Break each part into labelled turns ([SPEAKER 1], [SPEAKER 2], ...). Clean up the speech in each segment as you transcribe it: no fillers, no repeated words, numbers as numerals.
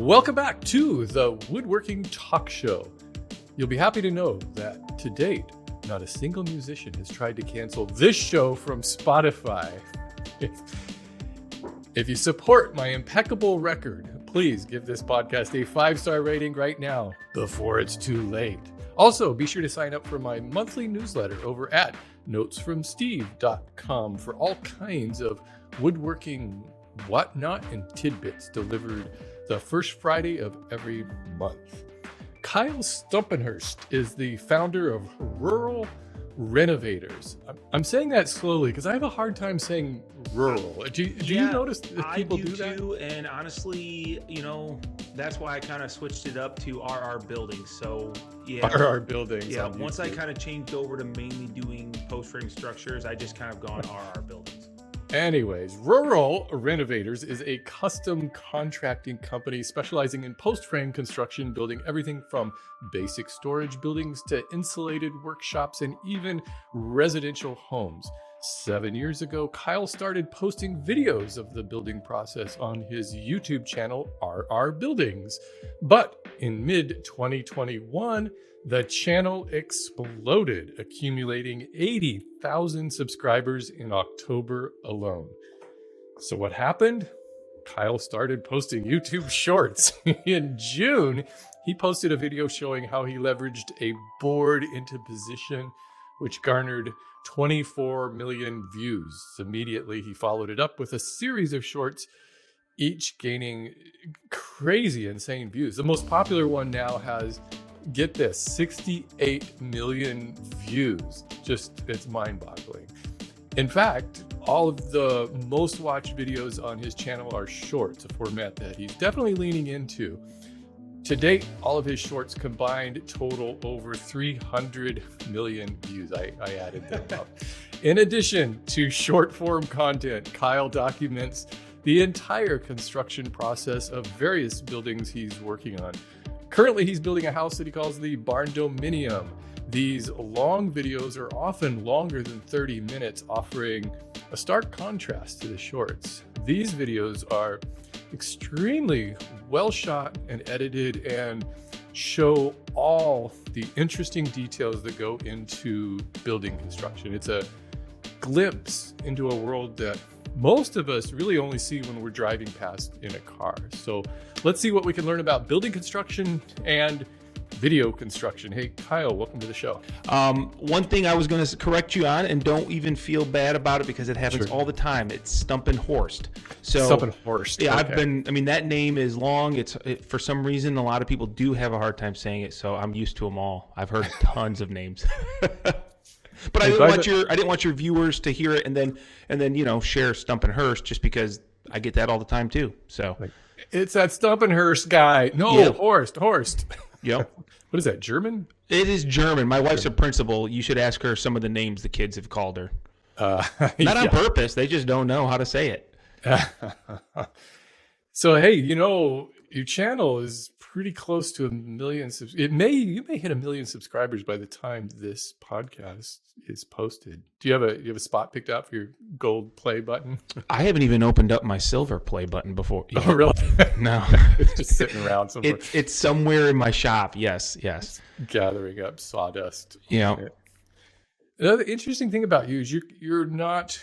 [SPEAKER 1] Welcome back to the Woodworking Talk Show. You'll be happy to know that to date, not a single musician has tried to cancel this show from Spotify. If you support my impeccable record, please give this podcast a 5-star rating right now before it's too late. Also, be sure to sign up for my monthly newsletter over at notesfromsteve.com for all kinds of woodworking whatnot and tidbits delivered the first Friday of every month. Kyle Stumpenhurst is the founder of Rural Renovators. I'm saying that slowly because I have a hard time saying rural. Do you notice that people do that?
[SPEAKER 2] I do too, and honestly, that's why I kind of switched it up to RR Buildings. So yeah,
[SPEAKER 1] RR Buildings.
[SPEAKER 2] Yeah, once I kind of changed over to mainly doing post-frame structures, I just kind of gone RR Buildings.
[SPEAKER 1] Anyways, Rural Renovators is a custom contracting company specializing in post-frame construction, building everything from basic storage buildings to insulated workshops and even residential homes. 7 years ago, Kyle started posting videos of the building process on his YouTube channel, RR Buildings. But in mid-2021, the channel exploded, accumulating 80,000 subscribers in October alone. So what happened? Kyle started posting YouTube shorts. In June, he posted a video showing how he leveraged a board into position, which garnered 24 million views. Immediately, he followed it up with a series of shorts, each gaining crazy, insane views. The most popular one now has, get this, 68 million views. It's mind-boggling. In fact, all of the most watched videos on his channel are shorts, a format that he's definitely leaning into. To date, all of his shorts combined total over 300 million views. I added them up. In addition to short form content, Kyle documents the entire construction process of various buildings he's working on. Currently, he's building a house that he calls the Barndominium. These long videos are often longer than 30 minutes, offering a stark contrast to the shorts. These videos are extremely well shot and edited and show all the interesting details that go into building construction. It's a glimpse into a world that most of us really only see when we're driving past in a car. So let's see what we can learn about building construction and video construction. Hey, Kyle, welcome to the show.
[SPEAKER 2] One thing I was going to correct you on, and don't even feel bad about it because it happens all the time. It's Stumpenhurst.
[SPEAKER 1] Stumpenhurst.
[SPEAKER 2] Yeah,
[SPEAKER 1] okay.
[SPEAKER 2] That name is long. For some reason, a lot of people do have a hard time saying it, so I'm used to them all. I've heard tons of names. But I didn't want your viewers to hear it and then share Stumpenhurst just because I get that all the time too. So
[SPEAKER 1] it's that Stumpenhurst guy. No, yeah. Horst.
[SPEAKER 2] Yep.
[SPEAKER 1] What is that, German?
[SPEAKER 2] It is German. My wife's a principal. You should ask her some of the names the kids have called her. Not on purpose. They just don't know how to say it.
[SPEAKER 1] So, hey, your channel is pretty close to 1 million. You may hit 1 million subscribers by the time this podcast is posted. Do you have a spot picked out for your gold play button?
[SPEAKER 2] I haven't even opened up my silver play button before.
[SPEAKER 1] Oh, really?
[SPEAKER 2] No.
[SPEAKER 1] It's just sitting around somewhere.
[SPEAKER 2] It's somewhere in my shop. Yes.
[SPEAKER 1] Gathering up sawdust.
[SPEAKER 2] Yeah.
[SPEAKER 1] Another interesting thing about you is you're not.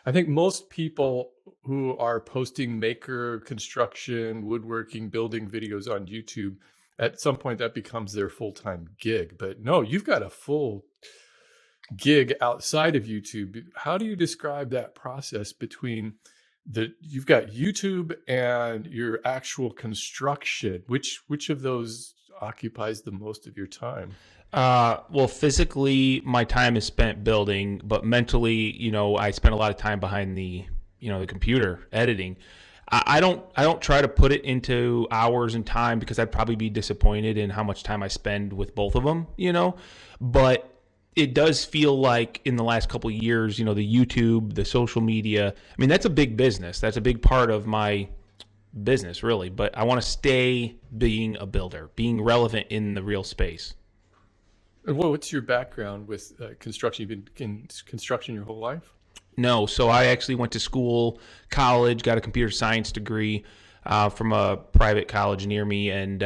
[SPEAKER 1] I think most people who are posting maker, construction, woodworking, building videos on YouTube, at some point that becomes their full-time gig. But no, you've got a full gig outside of YouTube. How do you describe that process between you've got YouTube and your actual construction? Which of those occupies the most of your time?
[SPEAKER 2] Well, physically, my time is spent building, but mentally, I spend a lot of time behind the computer editing. I don't try to put it into hours and time because I'd probably be disappointed in how much time I spend with both of them, but it does feel like in the last couple of years, the YouTube, the social media, that's a big business. That's a big part of my business, really, but I want to stay being a builder, being relevant in the real space.
[SPEAKER 1] Well, what's your background with construction? You've been in construction your whole life?
[SPEAKER 2] No. So I actually went to school, college, got a computer science degree. from a private college near me, and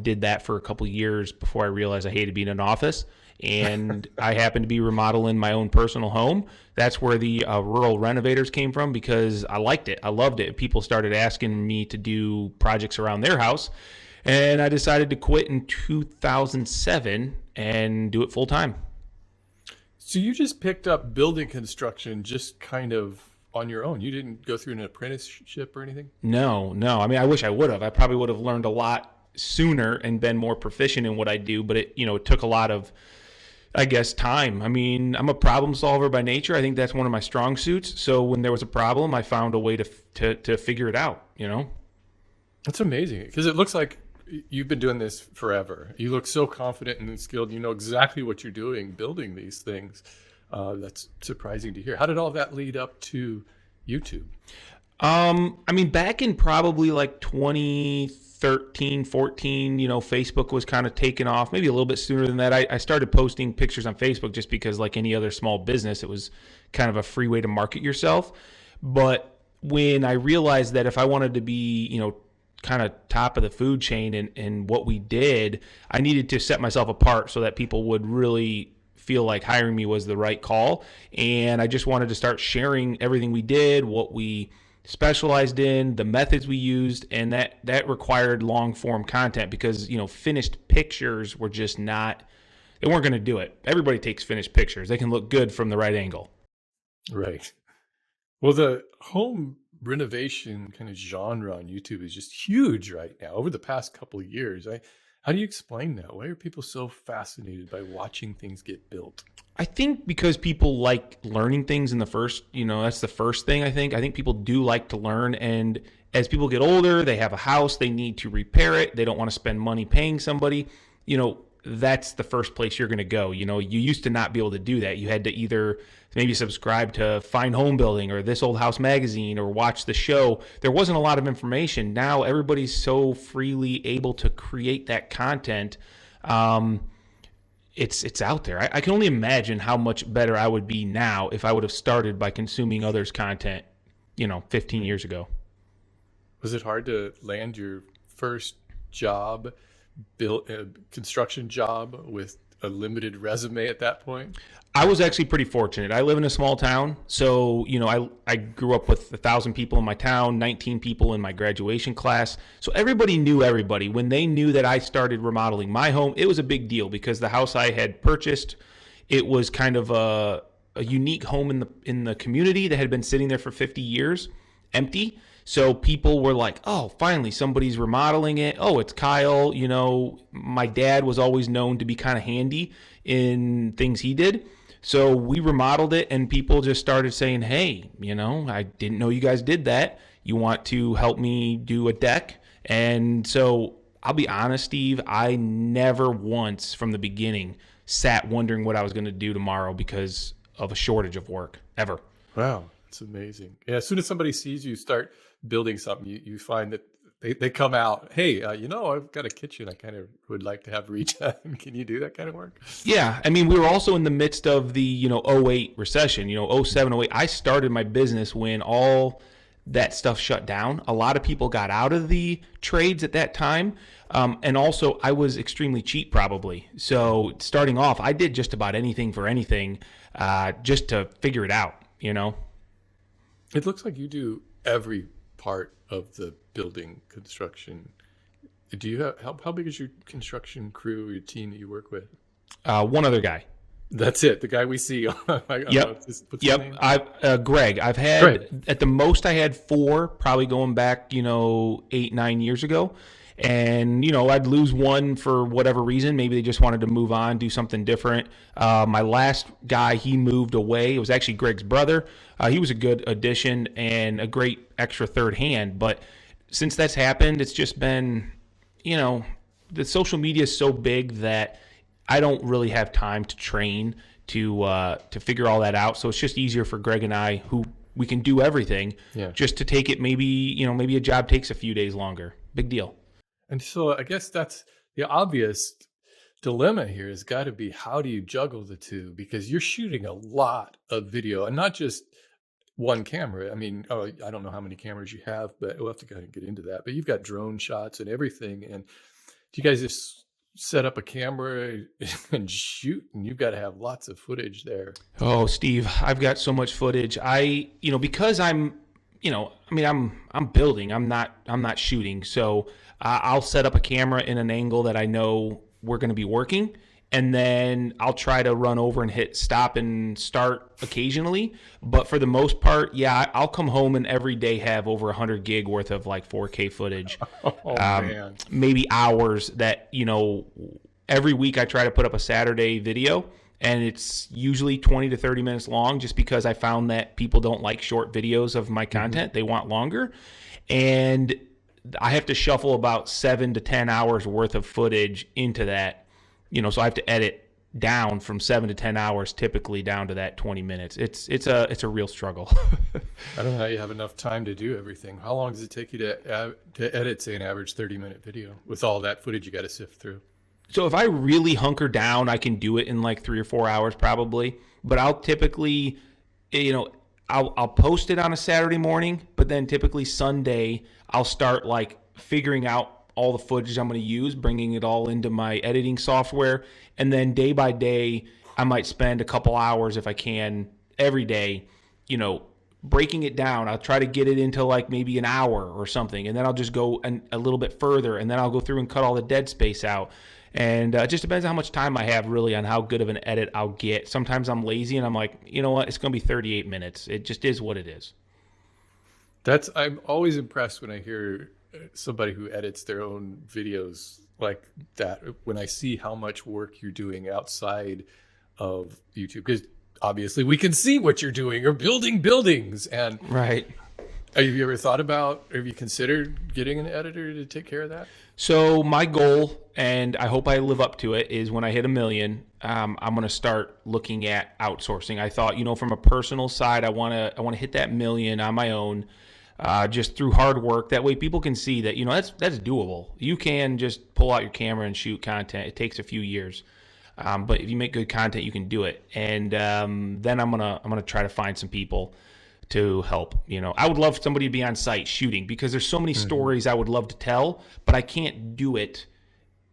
[SPEAKER 2] did that for a couple of years before I realized I hated being in an office. And I happened to be remodeling my own personal home. That's where the rural renovators came from, because I liked it. I loved it. People started asking me to do projects around their house, and I decided to quit in 2007 and do it full time.
[SPEAKER 1] So you just picked up building construction just kind of on your own. You didn't go through an apprenticeship or anything?
[SPEAKER 2] No, no. I mean, I wish I would have. I probably would have learned a lot sooner and been more proficient in what I do, but it took a lot of, I guess, time. I mean, I'm a problem solver by nature. I think that's one of my strong suits. So when there was a problem, I found a way to figure it out.
[SPEAKER 1] That's amazing, because it looks like you've been doing this forever. You look so confident and skilled. You know exactly what you're doing, building these things. That's surprising to hear. How did all that lead up to YouTube?
[SPEAKER 2] I mean, back in probably like 2013, 14, Facebook was kind of taking off, maybe a little bit sooner than that. I started posting pictures on Facebook just because, like any other small business, it was kind of a free way to market yourself. But when I realized that if I wanted to be, kind of top of the food chain in what we did, I needed to set myself apart so that people would really feel like hiring me was the right call. And I just wanted to start sharing everything we did, what we specialized in, the methods we used, and that required long form content, because finished pictures were just not, they weren't going to do it. Everybody takes finished pictures. They can look good from the right angle.
[SPEAKER 1] Right. Well, the home renovation kind of genre on YouTube is just huge right now over the past couple of years. How do you explain that? Why are people so fascinated by watching things get built?
[SPEAKER 2] I think because people like learning things in the first, that's the first thing I think. I think people do like to learn. And as people get older, they have a house, they need to repair it. They don't want to spend money paying somebody. That's the first place you're going to go. You used to not be able to do that. You had to either maybe subscribe to Fine Home Building or This Old House magazine or watch the show. There wasn't a lot of information. Now everybody's so freely able to create that content. It's out there. I can only imagine how much better I would be now if I would have started by consuming others' content, 15 years ago.
[SPEAKER 1] Was it hard to land your first job, construction job, with a limited resume at that point?
[SPEAKER 2] I was actually pretty fortunate. I live in a small town, so I grew up with 1,000 people in my town, 19 people in my graduation class. So everybody knew everybody. When they knew that I started remodeling my home, it was a big deal, because the house I had purchased, it was kind of a unique home in the community that had been sitting there for 50 years, empty. So people were like, oh, finally somebody's remodeling it. Oh, it's Kyle. My dad was always known to be kind of handy in things he did. So we remodeled it, and people just started saying, hey, I didn't know you guys did that. You want to help me do a deck? And so I'll be honest, Steve, I never once from the beginning sat wondering what I was going to do tomorrow because of a shortage of work, ever.
[SPEAKER 1] Wow, that's amazing. Yeah, as soon as somebody sees you start building something, you find that they come out, hey, I've got a kitchen I kind of would like to have redone. Can you do that kind of work?
[SPEAKER 2] Yeah. I mean, we were also in the midst of the, '08 recession, '07, '08. I started my business when all that stuff shut down. A lot of people got out of the trades at that time. And also I was extremely cheap probably. So starting off, I did just about anything for anything, just to figure it out,
[SPEAKER 1] It looks like you do every part of the building construction. Do you have how big is your construction crew, your team that you work with?
[SPEAKER 2] One other guy.
[SPEAKER 1] That's it. The guy we see.
[SPEAKER 2] Yep.
[SPEAKER 1] What's his name?
[SPEAKER 2] Greg. I've had
[SPEAKER 1] Greg.
[SPEAKER 2] At the most I had 4, probably going back, 8-9 years ago. And, I'd lose one for whatever reason. Maybe they just wanted to move on, do something different. My last guy, he moved away. It was actually Greg's brother. He was a good addition and a great extra third hand. But since that's happened, it's just been, the social media is so big that I don't really have time to train to figure all that out. So it's just easier for Greg and I, who we can do everything, just to take it. Maybe a job takes a few days longer. Big deal.
[SPEAKER 1] And so I guess that's the obvious dilemma here has got to be, how do you juggle the two? Because you're shooting a lot of video, and not just one camera. I mean, oh, I don't know how many cameras you have, but we'll have to kind of get into that. But you've got drone shots and everything. And do you guys just set up a camera and shoot? And you've got to have lots of footage there.
[SPEAKER 2] Oh, Steve, I've got so much footage. Because I'm, I'm building. I'm not shooting. So I'll set up a camera in an angle that I know we're going to be working, and then I'll try to run over and hit stop and start occasionally. But for the most part, yeah, I'll come home and every day have over 100 gig worth of like 4K footage.
[SPEAKER 1] Oh, man.
[SPEAKER 2] Maybe hours that, every week I try to put up a Saturday video, and it's usually 20 to 30 minutes long, just because I found that people don't like short videos of my content. They want longer. And I have to shuffle about 7 to 10 hours worth of footage into that. So I have to edit down from 7 to 10 hours, typically down to that 20 minutes. It's a real struggle.
[SPEAKER 1] I don't know how you have enough time to do everything. How long does it take you to edit, say, an average 30-minute video with all that footage you got to sift through?
[SPEAKER 2] So if I really hunker down, I can do it in like 3 or 4 hours probably. But I'll typically, I'll post it on a Saturday morning, but then typically Sunday I'll start like figuring out all the footage I'm going to use, bringing it all into my editing software. And then day by day, I might spend a couple hours if I can every day, breaking it down. I'll try to get it into like maybe an hour or something. And then I'll just go a little bit further, and then I'll go through and cut all the dead space out. And it just depends on how much time I have really on how good of an edit I'll get. Sometimes I'm lazy and I'm like, you know what? It's going to be 38 minutes. It just is what it is.
[SPEAKER 1] I'm always impressed when I hear somebody who edits their own videos like that, when I see how much work you're doing outside of YouTube, because obviously we can see what you're doing. You're building buildings. And
[SPEAKER 2] right.
[SPEAKER 1] Have you ever thought about, have you considered getting an editor to take care of that?
[SPEAKER 2] So my goal, and I hope I live up to it, is when I hit 1 million, I'm going to start looking at outsourcing. I thought, from a personal side, I want to hit that 1 million on my own. Just through hard work. That way people can see that, that's doable. You can just pull out your camera and shoot content. It takes a few years. But if you make good content, you can do it. And then I'm gonna try to find some people to help. I would love somebody to be on site shooting, because there's so many stories I would love to tell, but I can't do it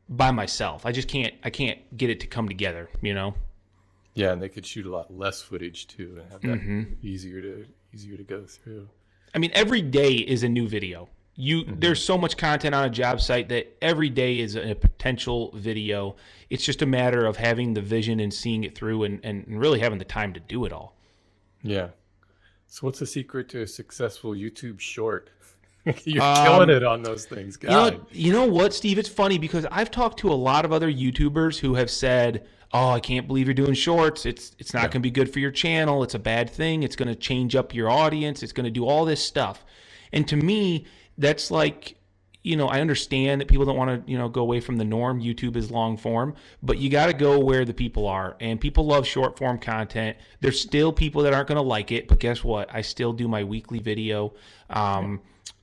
[SPEAKER 2] by myself. I can't get it to come together,
[SPEAKER 1] Yeah, and they could shoot a lot less footage too and have that easier to go through.
[SPEAKER 2] I mean, every day is a new video. There's so much content on a job site that every day is a potential video. It's just a matter of having the vision and seeing it through and really having the time to do it all.
[SPEAKER 1] Yeah. So what's the secret to a successful YouTube short? You're killing it on those things. God.
[SPEAKER 2] You know what, Steve? It's funny because I've talked to a lot of other YouTubers who have said, oh, I can't believe you're doing shorts. It's not going to be good for your channel. It's a bad thing. It's going to change up your audience. It's going to do all this stuff. And to me, that's like, I understand that people don't want to, go away from the norm. YouTube is long form, but you got to go where the people are. And people love short form content. There's still people that aren't going to like it, but guess what? I still do my weekly video.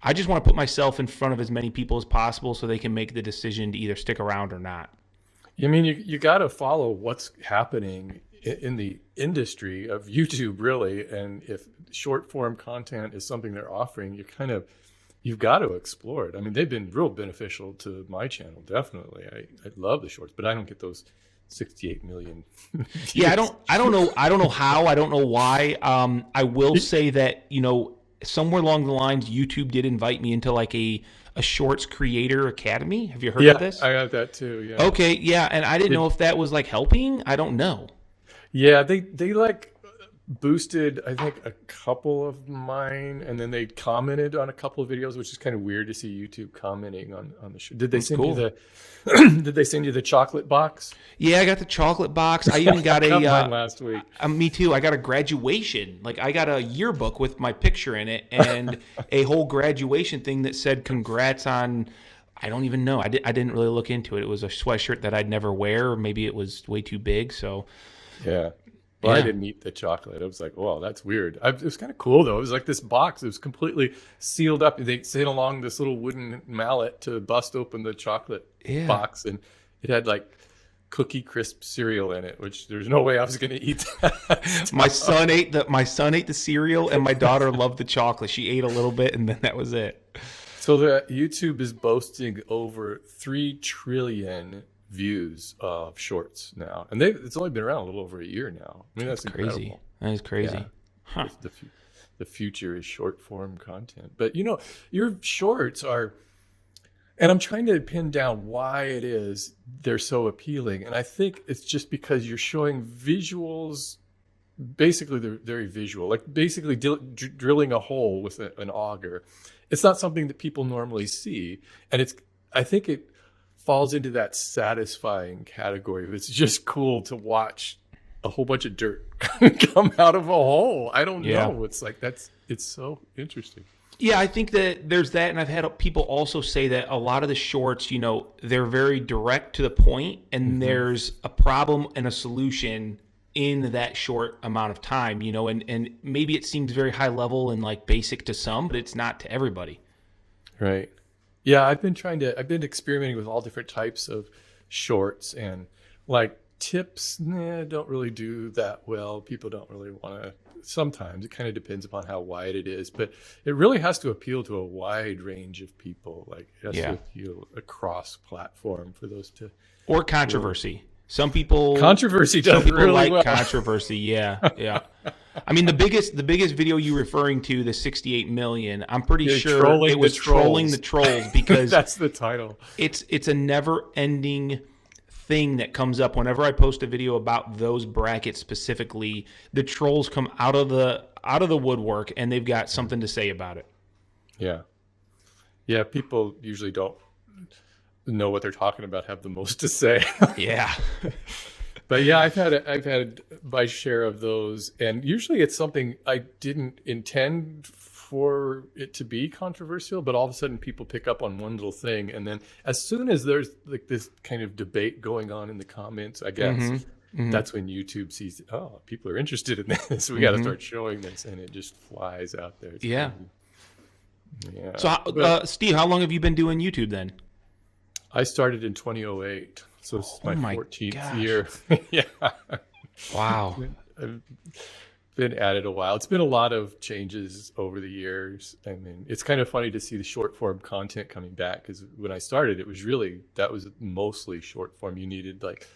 [SPEAKER 2] I just want to put myself in front of as many people as possible so they can make the decision to either stick around or not.
[SPEAKER 1] I mean, you got to follow what's happening in the industry of YouTube, really. And if short form content is something they're offering, you've got to explore it. I mean, they've been real beneficial to my channel, definitely. I love the shorts, but I don't get those 68 million views.
[SPEAKER 2] Yeah, I don't know how, I don't know why. I will say that, somewhere along the lines, YouTube did invite me into like a Shorts Creator Academy. Have you heard of this?
[SPEAKER 1] I got that too. Yeah.
[SPEAKER 2] Okay. Yeah. And I didn't know if that was like helping. I don't know.
[SPEAKER 1] Yeah. They like boosted, I think, a couple of mine, and then they commented on a couple of videos, which is kind of weird to see YouTube commenting on the show. Did they send you did they send you the chocolate box?
[SPEAKER 2] Yeah, I got the chocolate box. I even got
[SPEAKER 1] mine last week.
[SPEAKER 2] Me too. I got a graduation. Like, I got a yearbook with my picture in it and a whole graduation thing that said congrats on, I don't even know. I didn't really look into it. It was a sweatshirt that I'd never wear, or maybe it was way too big. So
[SPEAKER 1] yeah. Well, I didn't eat the chocolate. I was like, "Wow, that's weird." It was kind of cool though. It was like this box. It was completely sealed up. They sent along this little wooden mallet to bust open the chocolate box, and it had like Cookie Crisp cereal in it, which there's no way I was going to eat that.
[SPEAKER 2] My son ate the cereal, and my daughter loved the chocolate. She ate a little bit, and then that was it.
[SPEAKER 1] So the YouTube is boasting over 3 trillion views of shorts now, and it's only been around a little over a year now. I mean, that's
[SPEAKER 2] crazy.
[SPEAKER 1] incredible.
[SPEAKER 2] That is crazy.
[SPEAKER 1] Yeah.
[SPEAKER 2] Huh.
[SPEAKER 1] The future is short form content, but your shorts are, and I'm trying to pin down why it is they're so appealing, and I think it's just because you're showing visuals. Basically, they're very visual, like basically drilling a hole with an auger. It's not something that people normally see, and I think it falls into that satisfying category. It's just cool to watch a whole bunch of dirt come out of a hole. I don't know. It's like it's so interesting.
[SPEAKER 2] Yeah, I think that there's that, and I've had people also say that a lot of the shorts, they're very direct to the point, and there's a problem and a solution in that short amount of time, and maybe it seems very high level and like basic to some, but it's not to everybody.
[SPEAKER 1] Right. Yeah, I've been experimenting with all different types of shorts, and like tips, don't really do that well. People don't really want to. Sometimes it kind of depends upon how wide it is, but it really has to appeal to a wide range of people. Like it has to appeal across platform for those to.
[SPEAKER 2] Or controversy. Some people
[SPEAKER 1] controversy does really
[SPEAKER 2] like
[SPEAKER 1] well.
[SPEAKER 2] Controversy. Yeah. I mean, the biggest video you're referring to, the 68 million, I'm pretty sure it was trolling the trolls because
[SPEAKER 1] that's the title.
[SPEAKER 2] It's a never ending thing that comes up whenever I post a video about those brackets specifically. The trolls come out of the woodwork, and they've got something to say about it.
[SPEAKER 1] Yeah. People usually don't know what they're talking about, have the most to say.
[SPEAKER 2] Yeah.
[SPEAKER 1] But yeah, I've had my share of those, and usually it's something I didn't intend for it to be controversial, but all of a sudden people pick up on one little thing, and then as soon as there's like this kind of debate going on in the comments, I guess that's when YouTube sees, oh, people are interested in this. We got to start showing this, and it just flies out there. It's crazy. Yeah.
[SPEAKER 2] So, Steve, how long have you been doing YouTube then?
[SPEAKER 1] I started in 2008, so this is my 14th year. Yeah.
[SPEAKER 2] Wow.
[SPEAKER 1] I've been at it a while. It's been a lot of changes over the years. I mean, it's kind of funny to see the short form content coming back, because when I started, that was mostly short form. You needed like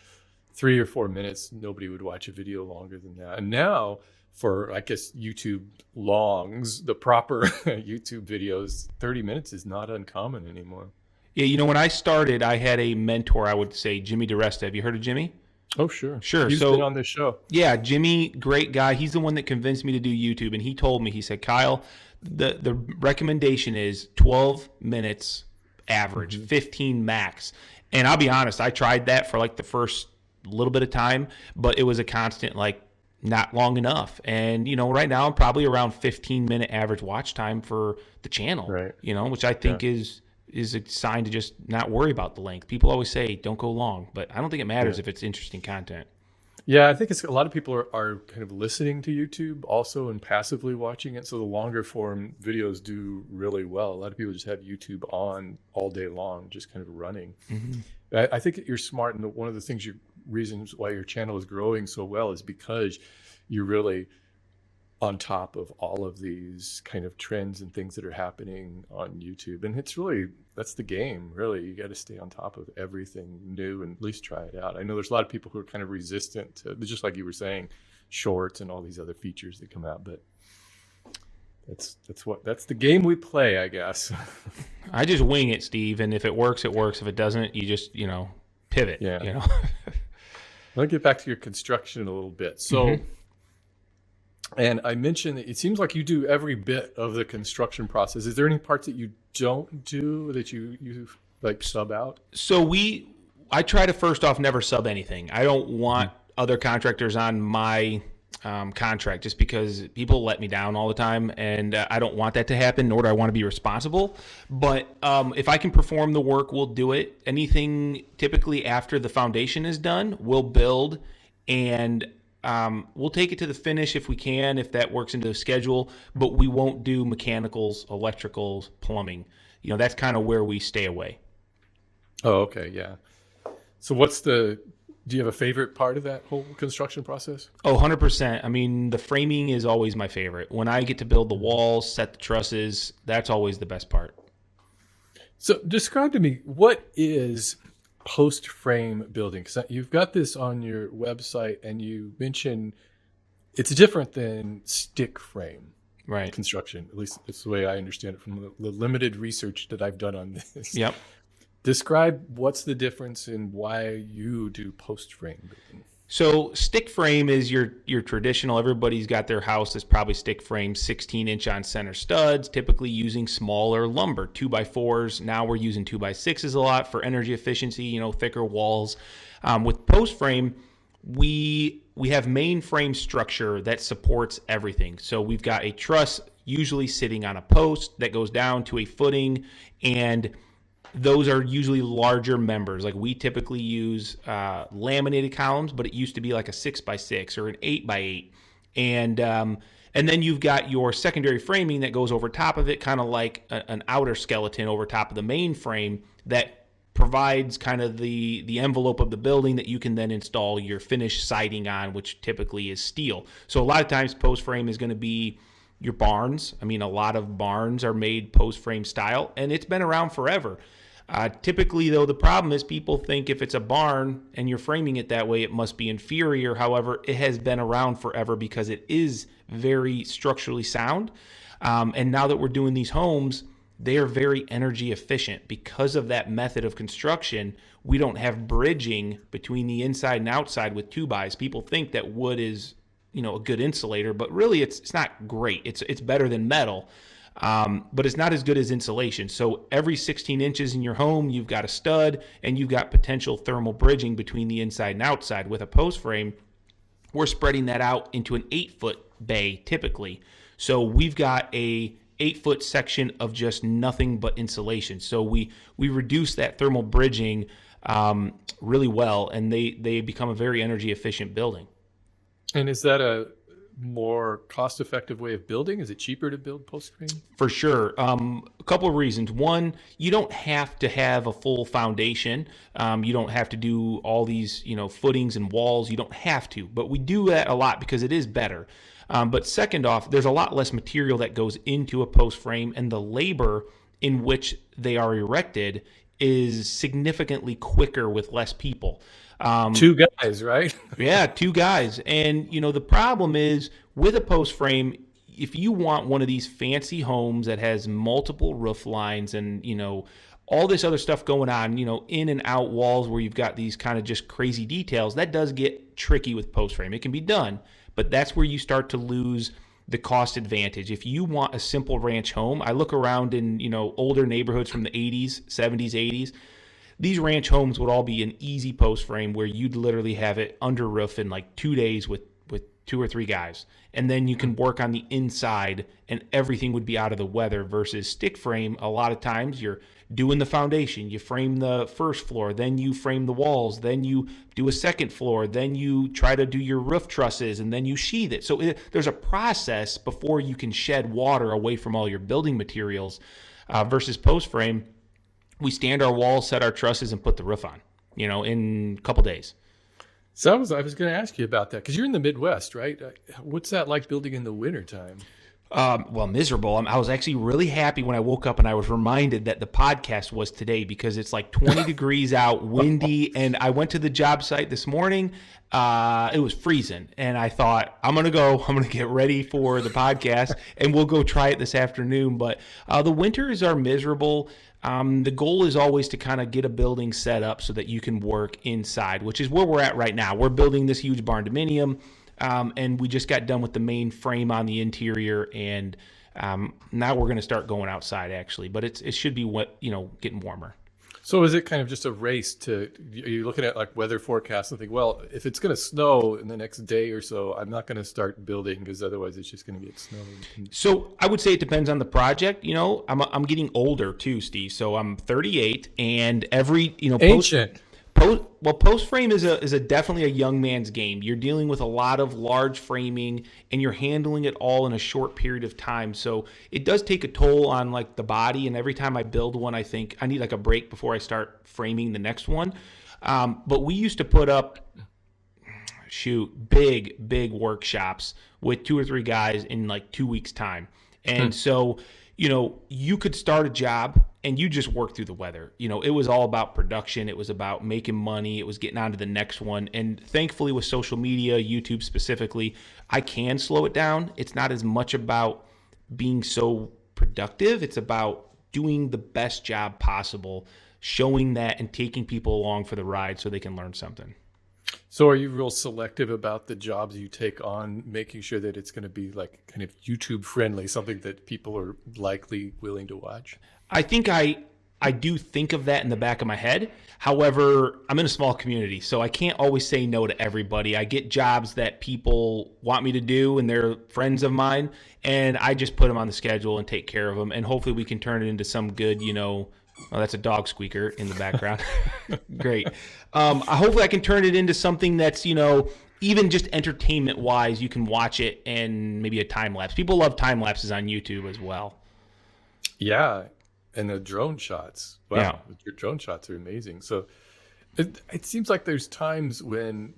[SPEAKER 1] 3 or 4 minutes. Nobody would watch a video longer than that. And now for, I guess, YouTube longs, the proper YouTube videos, 30 minutes is not uncommon anymore.
[SPEAKER 2] Yeah, when I started, I had a mentor, I would say, Jimmy DiResta. Have you heard of Jimmy?
[SPEAKER 1] Oh, sure.
[SPEAKER 2] Sure.
[SPEAKER 1] He's been on this show.
[SPEAKER 2] Yeah, Jimmy, great guy. He's the one that convinced me to do YouTube. And he told me, he said, Kyle, the recommendation is 12 minutes average, 15 max. And I'll be honest, I tried that for like the first little bit of time, but it was a constant, like, not long enough. And, right now I'm probably around 15-minute average watch time for the channel,
[SPEAKER 1] right.
[SPEAKER 2] Which I think is a sign to just not worry about the length. People always say, don't go long, but I don't think it matters if it's interesting content.
[SPEAKER 1] Yeah, I think a lot of people are kind of listening to YouTube also and passively watching it. So the longer form videos do really well. A lot of people just have YouTube on all day long, just kind of running. I think that you're smart. And one of the reasons why your channel is growing so well is because you're really on top of all of these kind of trends and things that are happening on YouTube. And that's the game, really. You got to stay on top of everything new and at least try it out. I know there's a lot of people who are kind of resistant to, just like you were saying, shorts and all these other features that come out, but that's the game we play, I guess.
[SPEAKER 2] I just wing it, Steve, and if it works, it works. If it doesn't, you just, pivot.
[SPEAKER 1] Yeah. Let's get back to your construction a little bit. So, and I mentioned that it seems like you do every bit of the construction process. Is there any parts that you don't do that you like sub out?
[SPEAKER 2] So I try to first off never sub anything. I don't want other contractors on my contract just because people let me down all the time, and I don't want that to happen, nor do I want to be responsible. But if I can perform the work, we'll do it. Anything typically after the foundation is done, we'll build, and we'll take it to the finish if we can, if that works into the schedule, but we won't do mechanicals, electricals, plumbing. That's kind of where we stay away.
[SPEAKER 1] Oh, okay. Yeah. So what's the Do you have a favorite part of that whole construction process?
[SPEAKER 2] Oh, 100%. I mean, the framing is always my favorite. When I get to build the walls, set the trusses, that's always the best part.
[SPEAKER 1] So describe to me, what is post frame building? Because you've got this on your website and you mention it's different than stick frame
[SPEAKER 2] Right.
[SPEAKER 1] construction. At least that's the way I understand it from the limited research that I've done on this.
[SPEAKER 2] Yep.
[SPEAKER 1] Describe what's the difference and why you do post frame building.
[SPEAKER 2] So stick frame is your traditional, everybody's got their house that's probably stick frame, 16-inch on center studs, typically using smaller lumber, 2x4s. Now we're using 2x6s a lot for energy efficiency, thicker walls. With post frame, we have main frame structure that supports everything. So we've got a truss usually sitting on a post that goes down to a footing, and those are usually larger members. Like we typically use laminated columns, but it used to be like a 6x6 or an 8x8. And then you've got your secondary framing that goes over top of it, kind of like an outer skeleton over top of the main frame that provides kind of the envelope of the building that you can then install your finished siding on, which typically is steel. So a lot of times post frame is going to be your barns. I mean, a lot of barns are made post frame style, and it's been around forever. Typically, though, the problem is people think if it's a barn and you're framing it that way, it must be inferior. However, it has been around forever because it is very structurally sound. And now that we're doing these homes, they are very energy efficient. Because of that method of construction, we don't have bridging between the inside and outside with 2x. People think that wood is, a good insulator, but really it's not great. It's better than metal. But it's not as good as insulation. So every 16 inches in your home, you've got a stud and you've got potential thermal bridging between the inside and outside. With a post frame, we're spreading that out into an 8-foot bay typically. So we've got a 8-foot section of just nothing but insulation. So we reduce that thermal bridging really well, and they become a very energy efficient building.
[SPEAKER 1] And is that a more cost-effective way of building? Is it cheaper to build post frame?
[SPEAKER 2] For sure. A couple of reasons. One, you don't have to have a full foundation. You don't have to do all these, footings and walls. You don't have to, but we do that a lot because it is better. But second off, there's a lot less material that goes into a post frame, and the labor in which they are erected is significantly quicker with less people.
[SPEAKER 1] 2 guys, right?
[SPEAKER 2] Yeah, 2 guys. And, the problem is with a post frame, if you want one of these fancy homes that has multiple roof lines and, all this other stuff going on, in and out walls where you've got these kind of just crazy details, that does get tricky with post frame. It can be done, but that's where you start to lose the cost advantage. If you want a simple ranch home, I look around in, older neighborhoods from the 80s, 70s, 80s. These ranch homes would all be an easy post frame where you'd literally have it under roof in like 2 days with 2 or 3 guys. And then you can work on the inside and everything would be out of the weather versus stick frame. A lot of times you're doing the foundation, you frame the first floor, then you frame the walls, then you do a second floor, then you try to do your roof trusses, and then you sheathe it. So there's a process before you can shed water away from all your building materials versus post frame. We stand our walls, set our trusses, and put the roof on, in a couple days.
[SPEAKER 1] So I was going to ask you about that because you're in the Midwest, right? What's that like building in the wintertime?
[SPEAKER 2] Well, miserable. I was actually really happy when I woke up and I was reminded that the podcast was today because it's like 20 degrees out, windy, and I went to the job site this morning. It was freezing, and I thought, I'm going to get ready for the podcast, and we'll go try it this afternoon. But the winters are miserable. The goal is always to kind of get a building set up so that you can work inside, which is where we're at right now. We're building this huge barndominium, and we just got done with the main frame on the interior, and now we're going to start going outside actually, but it should be getting warmer.
[SPEAKER 1] So is it kind of just a race are you looking at like weather forecasts and think, well, if it's going to snow in the next day or so, I'm not going to start building because otherwise it's just going to get snowing.
[SPEAKER 2] So I would say it depends on the project. I'm getting older too, Steve. So I'm 38, and every Post frame is a definitely a young man's game. You're dealing with a lot of large framing, and you're handling it all in a short period of time. So it does take a toll on like the body. And every time I build one, I think I need like a break before I start framing the next one. But we used to put up, big workshops with 2 or 3 guys in like 2 weeks time. And so, you could start a job and you just work through the weather. It was all about production. It was about making money. It was getting on to the next one. And thankfully with social media, YouTube specifically, I can slow it down. It's not as much about being so productive. It's about doing the best job possible, showing that and taking people along for the ride so they can learn something.
[SPEAKER 1] So are you real selective about the jobs you take on, making sure that it's going to be like kind of YouTube friendly, something that people are likely willing to watch?
[SPEAKER 2] I think I do think of that in the back of my head. However, I'm in a small community, so I can't always say no to everybody. I get jobs that people want me to do, and they're friends of mine, and I just put them on the schedule and take care of them, and hopefully we can turn it into some good, oh, that's a dog squeaker in the background. Great. Hopefully I can turn it into something that's, even just entertainment-wise, you can watch it and maybe a time lapse. People love time lapses on YouTube as well.
[SPEAKER 1] Yeah. And the drone shots. Wow.
[SPEAKER 2] Yeah.
[SPEAKER 1] Your drone shots are amazing. So it seems like there's times when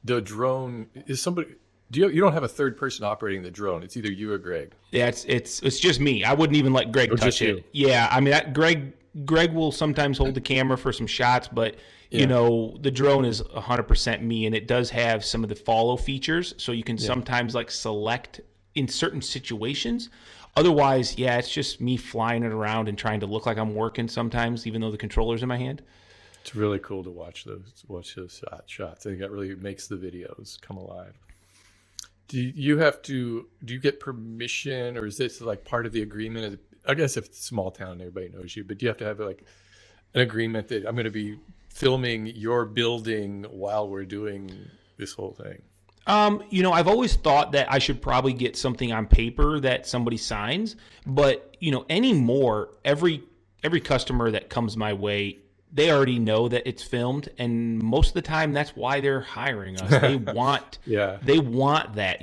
[SPEAKER 1] the drone is somebody. You don't have a third person operating the drone. It's either you or Greg.
[SPEAKER 2] Yeah, it's just me. I wouldn't even let Greg touch it. Yeah, I mean, Greg will sometimes hold the camera for some shots, but the drone is 100% me, and it does have some of the follow features, so you can sometimes like select in certain situations. Otherwise, it's just me flying it around and trying to look like I'm working sometimes, even though the controller's in my hand.
[SPEAKER 1] It's really cool to watch those shots. I think that really makes the videos come alive. Do you get permission, or is this like part of the agreement? I guess if it's a small town, everybody knows you, but do you have to have like an agreement that I'm going to be filming your building while we're doing this whole thing?
[SPEAKER 2] I've always thought that I should probably get something on paper that somebody signs, but anymore, every customer that comes my way, they already know that it's filmed, and most of the time that's why they're hiring us. They want they want that,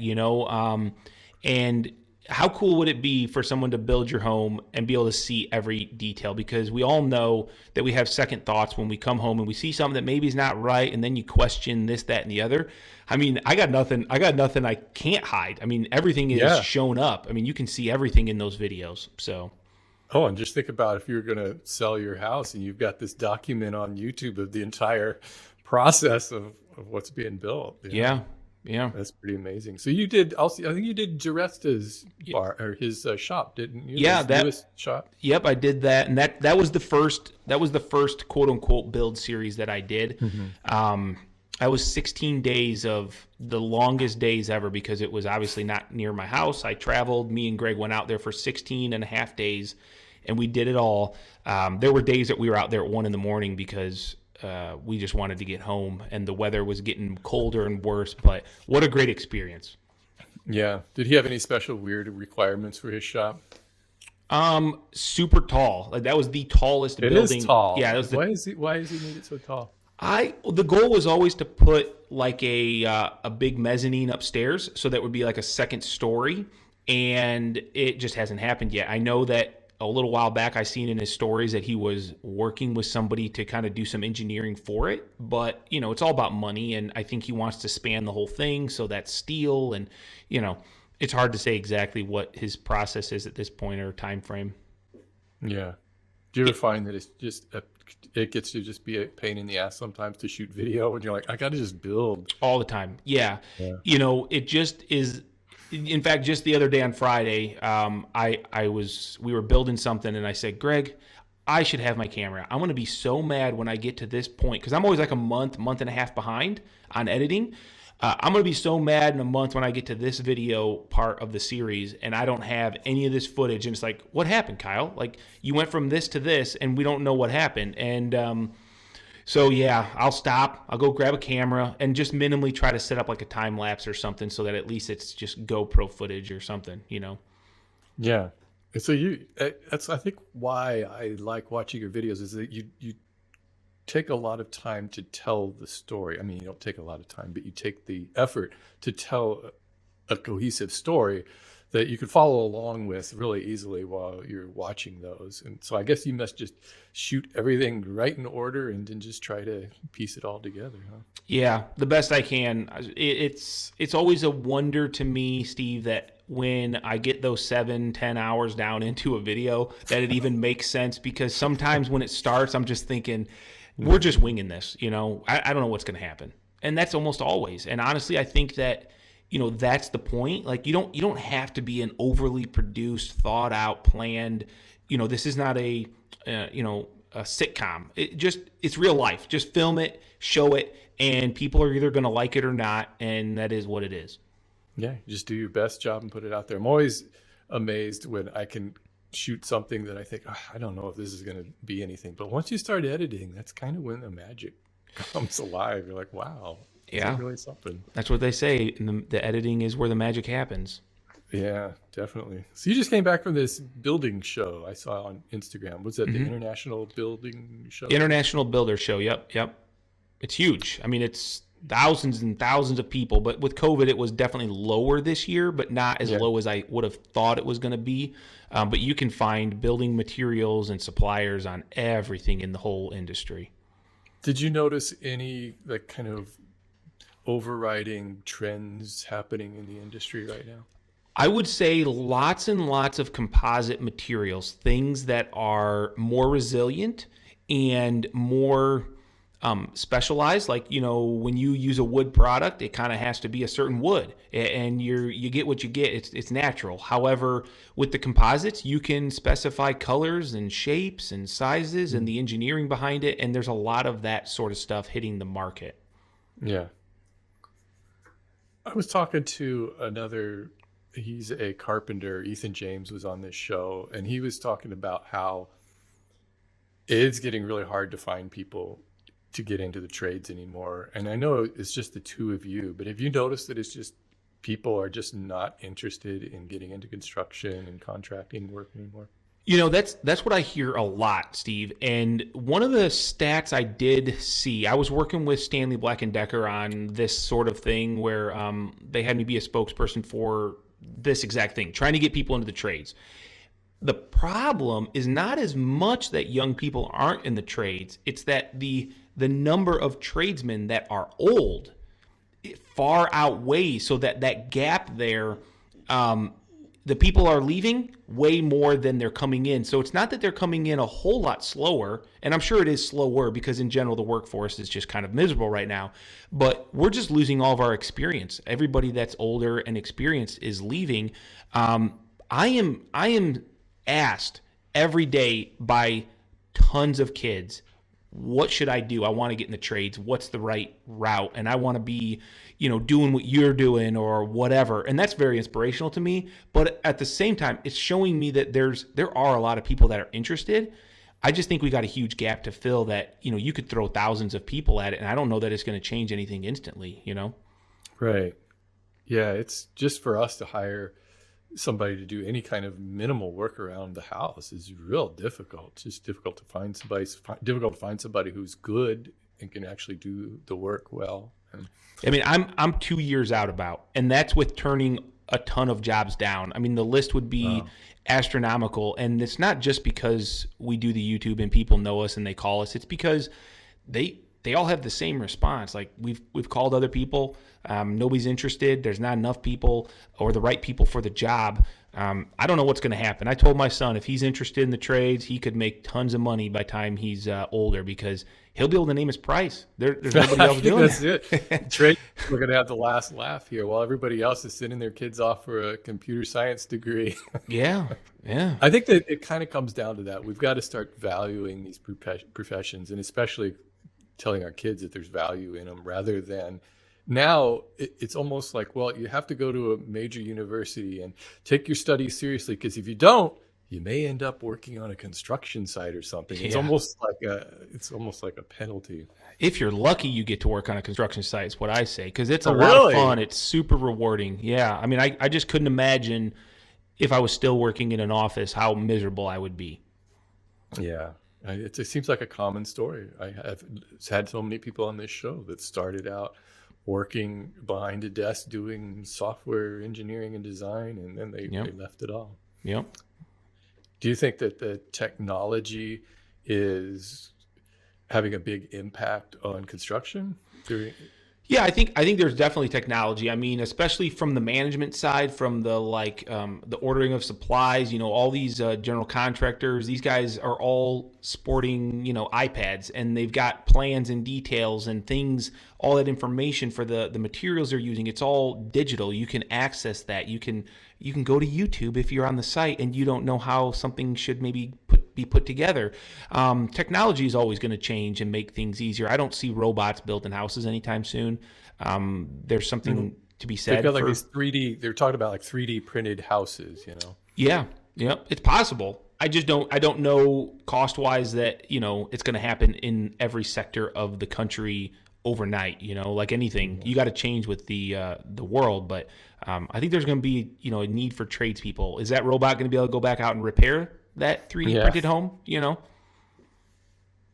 [SPEAKER 2] and how cool would it be for someone to build your home and be able to see every detail? Because we all know that we have second thoughts when we come home and we see something that maybe is not right, and then you question this, that, and the other. I mean, I got nothing I can't hide. I mean, everything is shown up. I mean, you can see everything in those videos. So.
[SPEAKER 1] Oh, and just think about if you're going to sell your house and you've got this document on YouTube of the entire process of what's being built.
[SPEAKER 2] Yeah.
[SPEAKER 1] That's pretty amazing. So you did also, I think you did DiResta's bar or his shop, didn't you?
[SPEAKER 2] Yeah,
[SPEAKER 1] that shop.
[SPEAKER 2] Yep, I did that, and that was the first quote unquote build series that I did. Mm-hmm. I was 16 days of the longest days ever because it was obviously not near my house. I traveled. Me and Greg went out there for 16 and a half days, and we did it all. There were days that we were out there at 1 a.m. because we just wanted to get home, and the weather was getting colder and worse. But what a great experience!
[SPEAKER 1] Yeah. Did he have any special weird requirements for his shop?
[SPEAKER 2] Super tall. Like that was the tallest building.
[SPEAKER 1] It is tall.
[SPEAKER 2] Yeah. That was
[SPEAKER 1] why does he need it so tall?
[SPEAKER 2] The goal was always to put like a big mezzanine upstairs, so that would be like a second story, and it just hasn't happened yet. I know that a little while back I seen in his stories that he was working with somebody to kind of do some engineering for it, but it's all about money, and I think he wants to span the whole thing, so that's steel, and it's hard to say exactly what his process is at this point or time frame. Yeah.
[SPEAKER 1] Do you ever find that it's just it gets to just be a pain in the ass sometimes to shoot video, and you're like, I got to just build
[SPEAKER 2] all the time? Yeah. It just is. In fact, just the other day on Friday, we were building something, and I said, Greg, I should have my camera. I'm going to be so mad when I get to this point, because I'm always like a month and a half behind on editing. I'm going to be so mad in a month when I get to this video part of the series and I don't have any of this footage. And it's like, what happened, Kyle? Like, you went from this to this and we don't know what happened. And so, yeah, I'll stop. I'll go grab a camera and just minimally try to set up like a time lapse or something so that at least it's just GoPro footage or something,
[SPEAKER 1] Yeah. So that's, I think, why I like watching your videos is that you take a lot of time to tell the story. I mean, you don't take a lot of time, but you take the effort to tell a cohesive story that you could follow along with really easily while you're watching those. And so I guess you must just shoot everything right in order and then just try to piece it all together, huh?
[SPEAKER 2] Yeah, the best I can. It's always a wonder to me, Steve, that when I get those 7-10 hours down into a video, that it even makes sense, because sometimes when it starts, I'm just thinking, we're just winging this, I don't know what's going to happen. And that's almost always. And honestly, I think that, that's the point. Like, you don't have to be an overly produced, thought out, planned, this is not a sitcom. It's real life. Just film it, show it, and people are either going to like it or not. And that is what it is.
[SPEAKER 1] Yeah. You just do your best job and put it out there. I'm always amazed when I can shoot something that I think, I don't know if this is going to be anything. But once you start editing, that's kind of when the magic comes alive. You're like, wow.
[SPEAKER 2] Yeah,
[SPEAKER 1] really something.
[SPEAKER 2] That's what they say. The editing is where the magic happens.
[SPEAKER 1] Yeah, definitely. So you just came back from this building show I saw on Instagram. Was that the International Building Show?
[SPEAKER 2] International Builder Show. Yep. It's huge. I mean, it's thousands and thousands of people. But with COVID, it was definitely lower this year, but not as low as I would have thought it was going to be. But you can find building materials and suppliers on everything in the whole industry.
[SPEAKER 1] Did you notice any kind of overriding trends happening in the industry right now?
[SPEAKER 2] I would say lots and lots of composite materials, things that are more resilient and more specialized. Like, when you use a wood product, it kind of has to be a certain wood, and you get what you get. It's natural. However, with the composites, you can specify colors and shapes and sizes and the engineering behind it, and there's a lot of that sort of stuff hitting the market.
[SPEAKER 1] Yeah. I was talking to he's a carpenter, Ethan James was on this show, and he was talking about how it's getting really hard to find people to get into the trades anymore. And I know it's just the two of you, but have you noticed that it's just people are just not interested in getting into construction and contracting work anymore?
[SPEAKER 2] That's what I hear a lot, Steve. And one of the stats I did see, I was working with Stanley Black & Decker on this sort of thing where they had me be a spokesperson for this exact thing, trying to get people into the trades. The problem is not as much that young people aren't in the trades. It's that the number of tradesmen that are old, it far outweighs, so that gap there, the people are leaving way more than they're coming in. So it's not that they're coming in a whole lot slower, and I'm sure it is slower because in general the workforce is just kind of miserable right now, but we're just losing all of our experience. Everybody that's older and experienced is leaving. I am asked every day by tons of kids, what should I do? I want to get in the trades. What's the right route? And I want to be, doing what you're doing or whatever. And that's very inspirational to me. But at the same time, it's showing me that there are a lot of people that are interested. I just think we got a huge gap to fill that, you could throw thousands of people at it. And I don't know that it's going to change anything instantly,
[SPEAKER 1] Right. Yeah. It's just for us to hire somebody to do any kind of minimal work around the house is real difficult. It's just difficult to find somebody who's good and can actually do the work well.
[SPEAKER 2] I mean, I'm 2 years out about, and that's with turning a ton of jobs down. I mean, the list would be astronomical, and it's not just because we do the YouTube and people know us and they call us. It's because they all have the same response. Like we've called other people. Nobody's interested. There's not enough people or the right people for the job. I don't know what's going to happen. I told my son if he's interested in the trades, he could make tons of money by the time he's older because he'll be able to name his price. There's nobody else doing
[SPEAKER 1] that's it. Trade, we're going to have the last laugh here while everybody else is sending their kids off for a computer science degree.
[SPEAKER 2] Yeah.
[SPEAKER 1] I think that it kind of comes down to that. We've got to start valuing these professions, and especially telling our kids that there's value in them rather than now it's almost like, well, you have to go to a major university and take your studies seriously, because if you don't, you may end up working on a construction site or something. It's almost like a penalty.
[SPEAKER 2] If you're lucky, you get to work on a construction site, is what I say, because it's a lot of fun. It's super rewarding. Yeah. I mean, I just couldn't imagine if I was still working in an office how miserable I would be.
[SPEAKER 1] Yeah. It seems like a common story. I have had so many people on this show that started out working behind a desk doing software engineering and design, and then they left it all.
[SPEAKER 2] Yep.
[SPEAKER 1] Do you think that the technology is having a big impact on construction?
[SPEAKER 2] Yeah, I think there's definitely technology. I mean, especially from the management side, from the the ordering of supplies. All these general contractors. These guys are all sporting iPads, and they've got plans and details and things. All that information for the materials they're using. It's all digital. You can access that. You can go to YouTube if you're on the site and you don't know how something should maybe be put together. Technology is always going to change and make things easier. I don't see robots building houses anytime soon. There's something to be said.
[SPEAKER 1] They've got like these 3D. They're talking about like 3D printed houses.
[SPEAKER 2] Yeah, it's possible. I don't know cost wise that it's going to happen in every sector of the country overnight. Like anything, you got to change with the world. But I think there's going to be a need for tradespeople. Is that robot going to be able to go back out and repair that 3D printed home?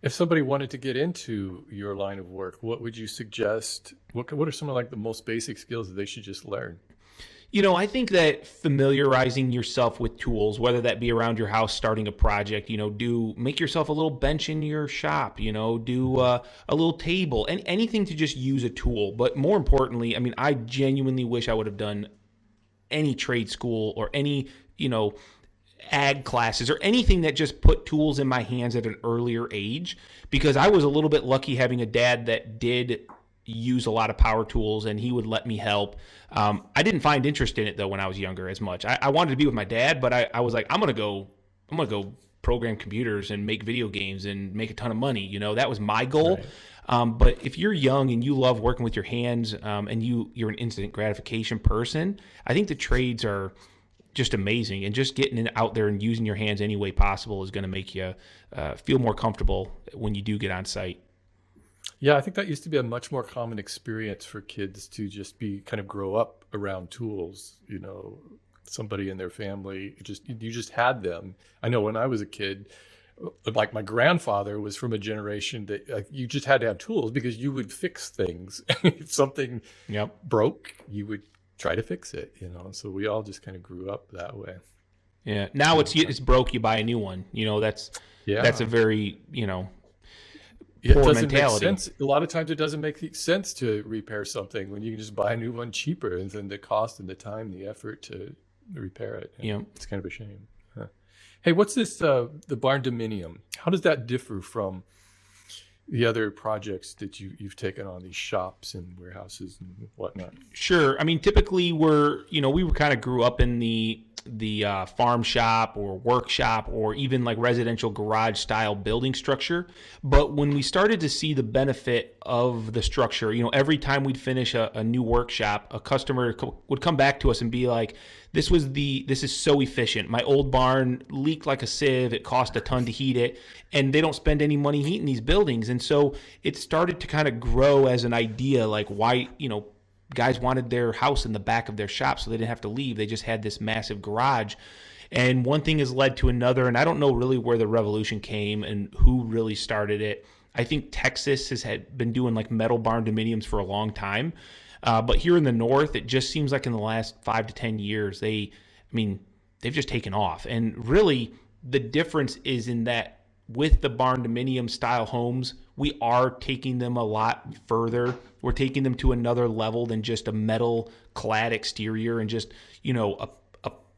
[SPEAKER 1] If somebody wanted to get into your line of work, what would you suggest? What are some of like the most basic skills that they should just learn?
[SPEAKER 2] I think that familiarizing yourself with tools, whether that be around your house, starting a project, make yourself a little bench in your shop, do a little table, and anything to just use a tool. But more importantly, I mean, I genuinely wish I would have done any trade school or any, ag classes or anything that just put tools in my hands at an earlier age, because I was a little bit lucky having a dad that did use a lot of power tools and he would let me help. I didn't find interest in it though when I was younger as much. I wanted to be with my dad, but I was like, I'm gonna go program computers and make video games and make a ton of money. That was my goal. Right. But if you're young and you love working with your hands and you're an instant gratification person, I think the trades are just amazing, and just getting it out there and using your hands any way possible is going to make you feel more comfortable when you do get on site.
[SPEAKER 1] Yeah, I think that used to be a much more common experience for kids to just kind of grow up around tools. Somebody in their family, you just had them. I know when I was a kid, like my grandfather was from a generation that you just had to have tools because you would fix things. If something broke, you would try to fix it, so we all just kind of grew up that way.
[SPEAKER 2] Yeah, now it's broke, you buy a new one. That's a very poor mentality.
[SPEAKER 1] Make sense. A lot of times it doesn't make sense to repair something when you can just buy a new one cheaper, and then the cost and the time, the effort to repair it. It's kind of a shame. Huh. Hey, what's this the Barndominium? How does that differ from the other projects that you've taken on, these shops and warehouses and whatnot?
[SPEAKER 2] Sure. I mean, typically we were kind of grew up in the farm shop or workshop or even like residential garage style building structure. But when we started to see the benefit of the structure, every time we'd finish a new workshop, a customer would come back to us and be like, this is so efficient. My old barn leaked like a sieve. It cost a ton to heat it, and they don't spend any money heating these buildings. And so it started to kind of grow as an idea, like why, guys wanted their house in the back of their shop so they didn't have to leave. They just had this massive garage. And one thing has led to another, and I don't know really where the revolution came and who really started it. I think Texas has been doing like metal barndominiums for a long time. But here in the North, it just seems like in the last 5 to 10 years, they've just taken off. And really, the difference is in that with the barndominium style homes, we are taking them a lot further. We're taking them to another level than just a metal clad exterior and just, a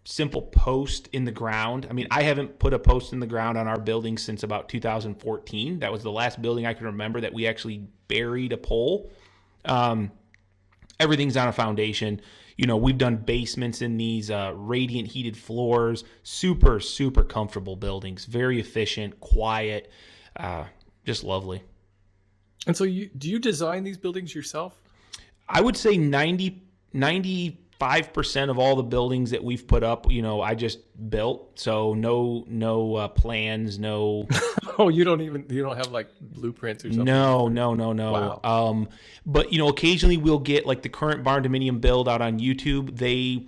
[SPEAKER 2] simple post in the ground. I mean, I haven't put a post in the ground on our building since about 2014. That was the last building I can remember that we actually buried a pole. Everything's on a foundation. We've done basements in these radiant heated floors, super, super comfortable buildings, very efficient, quiet, just lovely.
[SPEAKER 1] And so do you design these buildings yourself?
[SPEAKER 2] I would say 95% of all the buildings that we've put up, I just built. So no plans, no.
[SPEAKER 1] Oh, you don't have like blueprints or something?
[SPEAKER 2] No.
[SPEAKER 1] Wow.
[SPEAKER 2] But occasionally we'll get like the current barndominium build out on YouTube. They,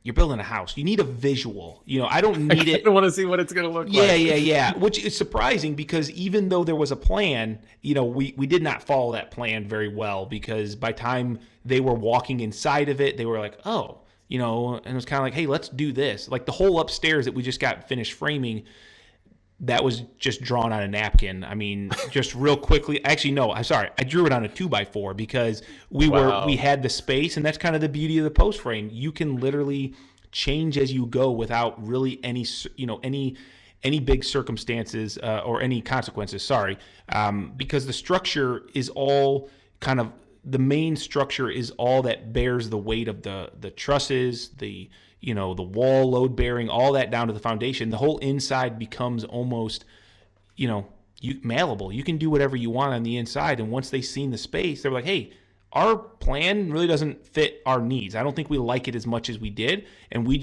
[SPEAKER 2] you're building a house. You need a visual. I don't need it.
[SPEAKER 1] I want to see what it's going to look
[SPEAKER 2] Yeah,
[SPEAKER 1] like.
[SPEAKER 2] yeah. Which is surprising because even though there was a plan, we did not follow that plan very well, because by the time they were walking inside of it, they were like, oh, and it was kind of like, hey, let's do this. Like the whole upstairs that we just got finished framing, that was just drawn on a napkin. I mean, just real quickly. Actually, no, I'm sorry. I drew it on a 2x4 because we had the space, and that's kind of the beauty of the post frame. You can literally change as you go without really any big circumstances or any consequences. Sorry, because the structure is all kind of, the main structure is all that bears the weight of the trusses, the wall load bearing, all that down to the foundation. The whole inside becomes almost, malleable. You can do whatever you want on the inside. And once they seen the space, they're like, hey, our plan really doesn't fit our needs. I don't think we like it as much as we did. And they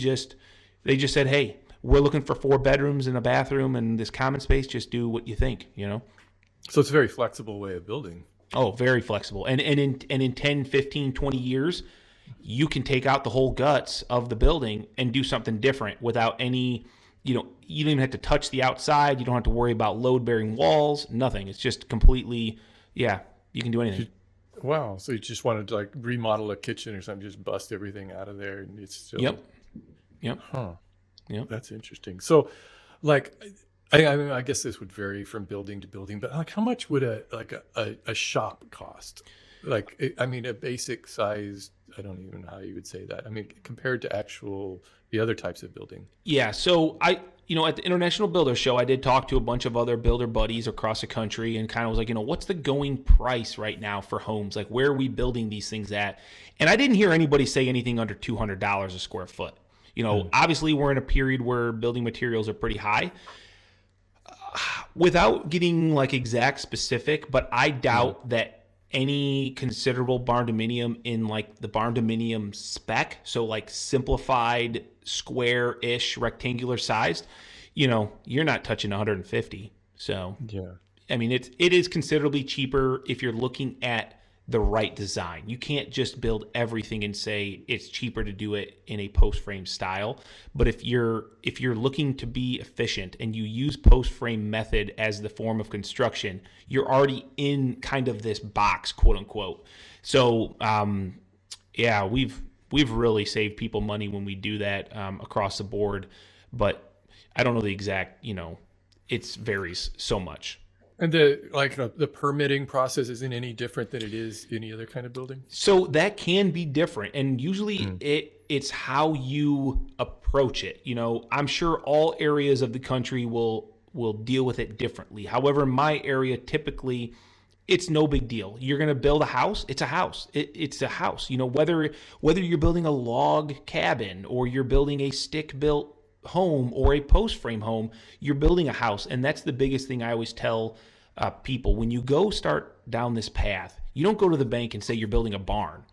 [SPEAKER 2] just said, hey, we're looking for 4 bedrooms and a bathroom and this common space. Just do what you think,
[SPEAKER 1] So it's a very flexible way of building.
[SPEAKER 2] Oh, very flexible. And in 10, 15, 20 years, you can take out the whole guts of the building and do something different without any, you don't even have to touch the outside. You don't have to worry about load-bearing walls, nothing. It's just completely, you can do anything.
[SPEAKER 1] Wow. So you just wanted to like remodel a kitchen or something, just bust everything out of there, and it's still...
[SPEAKER 2] Yep.
[SPEAKER 1] Huh.
[SPEAKER 2] Yep.
[SPEAKER 1] That's interesting. So like... I mean, I guess this would vary from building to building, but like how much would a shop cost? Like, I mean, a basic size, I don't even know how you would say that. I mean, compared to the other types of building.
[SPEAKER 2] Yeah. So at the International Builder Show, I did talk to a bunch of other builder buddies across the country and kind of was like, what's the going price right now for homes? Like, where are we building these things at? And I didn't hear anybody say anything under $200 a square foot. Obviously we're in a period where building materials are pretty high. Without getting like exact specific, but I doubt that any considerable barndominium in like the barndominium spec, so like simplified, square-ish, rectangular sized, you're not touching 150. So
[SPEAKER 1] yeah,
[SPEAKER 2] I mean, it is considerably cheaper if you're looking at the right design. You can't just build everything and say it's cheaper to do it in a post frame style. But if you're looking to be efficient and you use post frame method as the form of construction, you're already in kind of this box, quote unquote. So we've really saved people money when we do that across the board. But I don't know the exact, it varies so much.
[SPEAKER 1] And the permitting process isn't any different than it is any other kind of building?
[SPEAKER 2] So that can be different. And usually it's how you approach it. I'm sure all areas of the country will deal with it differently. However, in my area, typically it's no big deal. You're going to build a house. It's a house. It's a house. Whether you're building a log cabin or you're building a stick built home or a post frame home, you're building a house. And that's the biggest thing I always tell people. When you go start down this path, you don't go to the bank and say you're building a barn,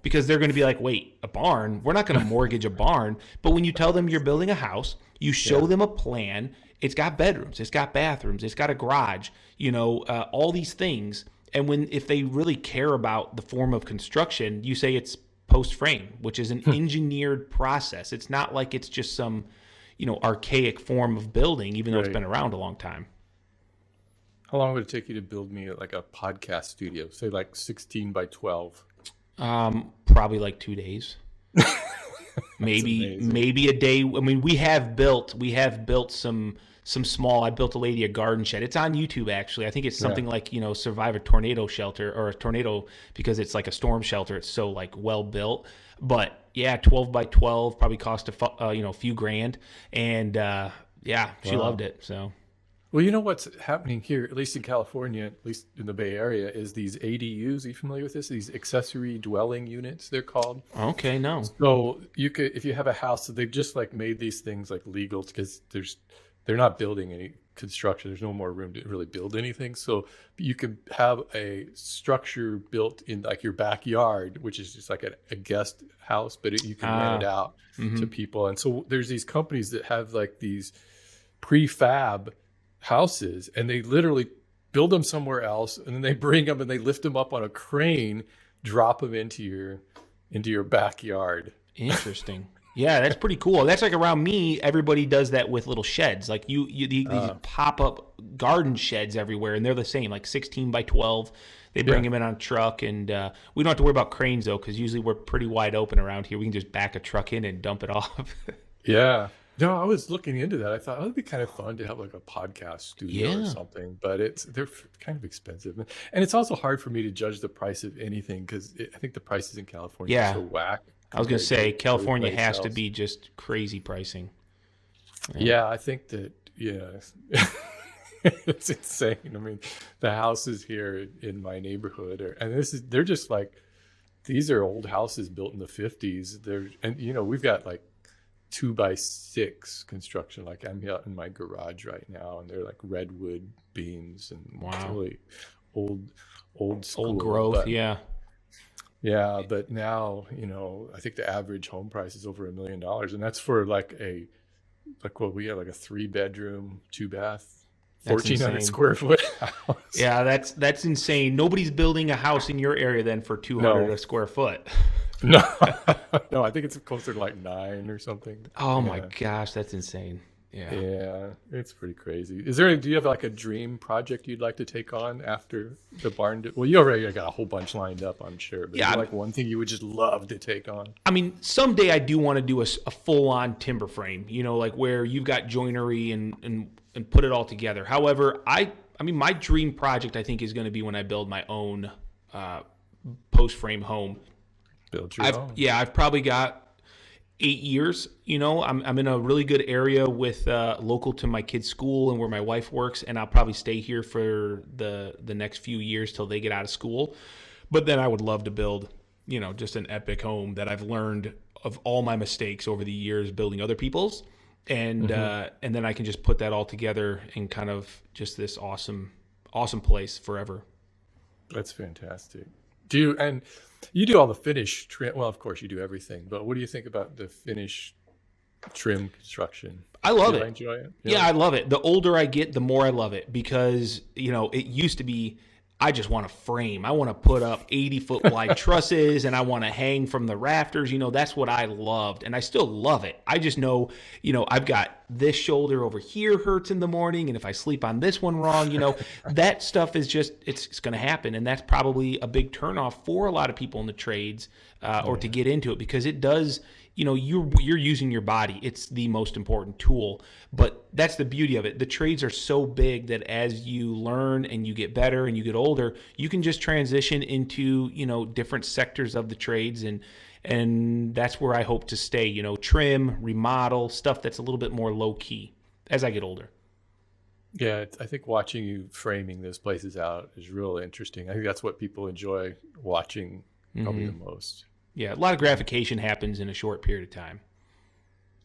[SPEAKER 2] because they're going to be like, wait, a barn? We're not going to mortgage a barn. But when you tell them you're building a house, you show them a plan. It's got bedrooms, it's got bathrooms, it's got a garage, all these things. And if they really care about the form of construction, you say it's post frame, which is an engineered process. It's not like it's just some, archaic form of building, even though it's been around a long time.
[SPEAKER 1] How long would it take you to build me like a podcast studio? Say like 16 by 12.
[SPEAKER 2] Probably like 2 days. maybe a day. I mean, we have built some small. I built a lady a garden shed. It's on YouTube actually. I think it's something like survive a tornado shelter or a tornado, because it's like a storm shelter. It's so like well built. But 12 by 12 probably cost a few grand, and she loved it. So.
[SPEAKER 1] Well, what's happening here, at least in California, at least in the Bay Area, is these ADUs. Are you familiar with this? These accessory dwelling units, they're called.
[SPEAKER 2] Okay, no.
[SPEAKER 1] So you could, if you have a house, so they've just like made these things like legal because they're not building any construction. There's no more room to really build anything. So you could have a structure built in like your backyard, which is just like a guest house, but you can rent it out to people. And so there's these companies that have like these prefab houses, and they literally build them somewhere else, and then they bring them and they lift them up on a crane, drop them into your backyard.
[SPEAKER 2] Interesting. Yeah, that's pretty cool. That's like around me, everybody does that with little sheds. Like these pop up garden sheds everywhere, and they're the same, like 16 by 12. They bring
[SPEAKER 1] Yeah.
[SPEAKER 2] them in on a truck, and we don't have to worry about cranes though, because usually we're pretty wide open around here. We can just back a truck in and dump it off.
[SPEAKER 1] Yeah. No, I was looking into that. I thought, oh, it'd be kind of fun to have like a podcast studio or
[SPEAKER 2] Yeah.
[SPEAKER 1] something, but they're kind of expensive. And it's also hard for me to judge the price of anything because I think the prices in California are
[SPEAKER 2] Yeah.
[SPEAKER 1] so whack
[SPEAKER 2] I was gonna
[SPEAKER 1] compared to
[SPEAKER 2] say
[SPEAKER 1] every
[SPEAKER 2] California
[SPEAKER 1] place
[SPEAKER 2] has to
[SPEAKER 1] else.
[SPEAKER 2] be just crazy pricing.
[SPEAKER 1] Yeah, I think that, yeah, it's insane. I mean, the houses here in my neighborhood and they're just like, these are old houses built in the 50s. And we've got like 2 by 6 construction. Like I'm out in my garage right now, and they're like redwood beams and
[SPEAKER 2] Wow.
[SPEAKER 1] really old school.
[SPEAKER 2] Old growth,
[SPEAKER 1] But
[SPEAKER 2] yeah.
[SPEAKER 1] yeah, but now, I think the average home price is over $1 million, and that's for like what we have, like a 3-bedroom, 2-bath,
[SPEAKER 2] That's
[SPEAKER 1] 1,400
[SPEAKER 2] insane.
[SPEAKER 1] square foot house.
[SPEAKER 2] Yeah, that's insane. Nobody's building a house in your area then for 200
[SPEAKER 1] No.
[SPEAKER 2] a square foot.
[SPEAKER 1] No, no, I think it's closer to like 9 or something.
[SPEAKER 2] Oh my
[SPEAKER 1] Yeah.
[SPEAKER 2] gosh, that's insane. Yeah.
[SPEAKER 1] Yeah, it's pretty crazy. Do you have like a dream project you'd like to take on after the barn? Well, you already got a whole bunch lined up, I'm sure. But is
[SPEAKER 2] Yeah,
[SPEAKER 1] there like one thing you would just love to take on?
[SPEAKER 2] I mean, someday I do want to do a full-on timber frame, like where you've got joinery and put it all together. However, I mean, my dream project I think is going to be when I build my own post frame home.
[SPEAKER 1] Build your own.
[SPEAKER 2] I've probably got 8 years. I'm in a really good area with local to my kids' school and where my wife works, and I'll probably stay here for the next few years till they get out of school. But then I would love to build, just an epic home that I've learned of all my mistakes over the years building other people's, and then I can just put that all together in kind of just this awesome place forever.
[SPEAKER 1] That's fantastic. You do all the finish trim? Well, of course you do everything, but what do you think about the finish trim construction?
[SPEAKER 2] I love
[SPEAKER 1] Do
[SPEAKER 2] it.
[SPEAKER 1] you enjoy it?
[SPEAKER 2] Yeah, I love it. The older I get, the more I love it because, it used to be I just want to frame. I want to put up 80-foot wide trusses and I want to hang from the rafters. That's what I loved and I still love it. I just know, I've got this shoulder over here hurts in the morning. And if I sleep on this one wrong, that stuff is just, it's going to happen. And that's probably a big turnoff for a lot of people in the trades or to get into it because it does, you're using your body. It's the most important tool, but that's the beauty of it. The trades are so big that as you learn and you get better and you get older, you can just transition into, different sectors of the trades. And that's where I hope to stay, trim, remodel, stuff that's a little bit more low key as I get older.
[SPEAKER 1] Yeah, I think watching you framing those places out is real interesting. I think that's what people enjoy watching probably the most.
[SPEAKER 2] Yeah, a lot of gratification happens in a short period of time.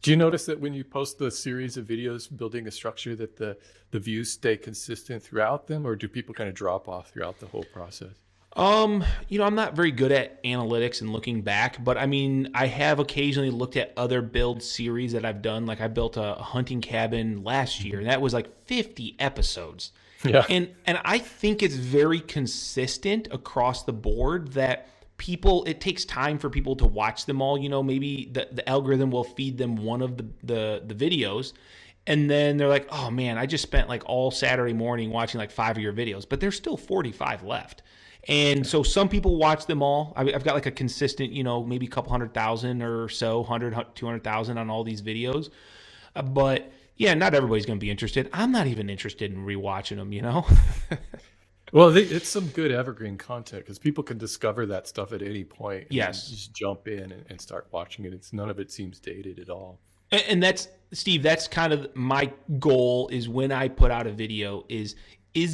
[SPEAKER 1] Do you notice that when you post the series of videos building a structure that the views stay consistent throughout them, or do people kind of drop off throughout the whole process?
[SPEAKER 2] I'm not very good at analytics and looking back, but I mean, I have occasionally looked at other build series that I've done. Like I built a hunting cabin last year, and that was like 50 episodes.
[SPEAKER 1] Yeah.
[SPEAKER 2] And I think it's very consistent across the board that it takes time for people to watch them all. Maybe the algorithm will feed them one of the videos, and then they're like, oh man, I just spent like all Saturday morning watching like 5 of your videos, but there's still 45 left. And so some people watch them all. I've got like a consistent, maybe a couple 100,000 or so, 100, 200,000 on all these videos. But yeah, not everybody's going to be interested. I'm not even interested in rewatching them,
[SPEAKER 1] Well, it's some good evergreen content because people can discover that stuff at any point. And
[SPEAKER 2] Yes.
[SPEAKER 1] just jump in and start watching it. None of it seems dated at all.
[SPEAKER 2] And that's, Steve, that's kind of my goal is when I put out a video is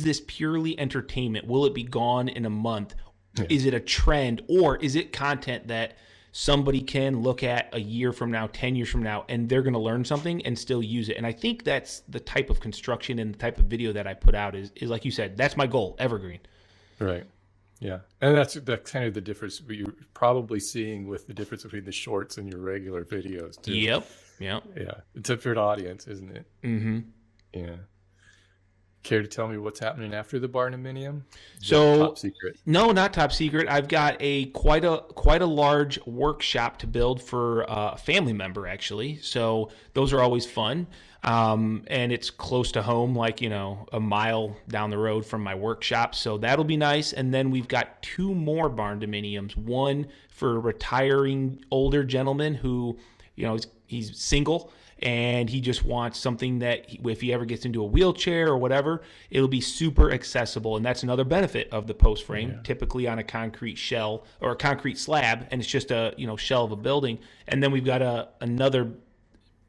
[SPEAKER 2] this purely entertainment? Will it be gone in a month?
[SPEAKER 1] Yeah.
[SPEAKER 2] Is it a trend, or is it content that somebody can look at a year from now, 10 years from now, and they're going to learn something and still use it? And I think that's the type of construction and the type of video that I put out is like you said, that's my goal, evergreen.
[SPEAKER 1] Right. Yeah. And that's kind of the difference you're probably seeing with the difference between the shorts and your regular videos too.
[SPEAKER 2] Yep.
[SPEAKER 1] Yeah. It's a different audience, isn't it?
[SPEAKER 2] Mm-hmm.
[SPEAKER 1] Yeah. Care to tell me what's happening after the barndominium?
[SPEAKER 2] So
[SPEAKER 1] Top secret.
[SPEAKER 2] No, not top secret. I've got quite a large workshop to build for a family member, actually. So those are always fun. And it's close to home, like, a mile down the road from my workshop. So that'll be nice. And then we've got 2 more barndominiums. One for a retiring older gentleman who, he's single and he just wants something that if he ever gets into a wheelchair or whatever, it'll be super accessible. And that's another benefit of the post frame, typically on a concrete shell or a concrete slab. And it's just a, shell of a building. And then we've got another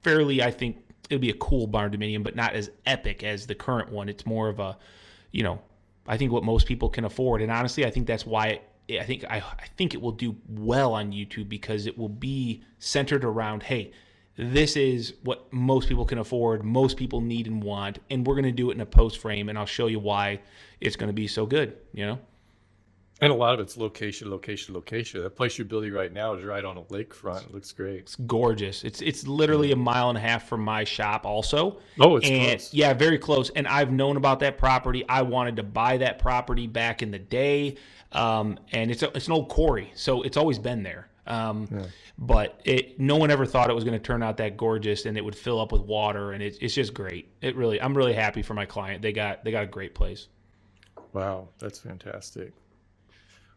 [SPEAKER 2] fairly, I think, it'll be a cool barndominium, but not as epic as the current one. It's more of a, I think what most people can afford. And honestly, I think that's why I think it will do well on YouTube, because it will be centered around, hey, this is what most people can afford, most people need and want, and we're going to do it in a post frame, and I'll show you why it's going to be so good,
[SPEAKER 1] And a lot of it's location. The place you're building right now is right on a lakefront. It looks great.
[SPEAKER 2] It's gorgeous. It's literally 1.5 miles from my shop also.
[SPEAKER 1] Oh, it's close.
[SPEAKER 2] Yeah, very close. And I've known about that property. I wanted to buy that property back in the day. And it's an old quarry, so it's always been there. But no one ever thought it was going to turn out that gorgeous, and it would fill up with water, and it's just great. I'm really happy for my client. They got a great place.
[SPEAKER 1] Wow, that's fantastic.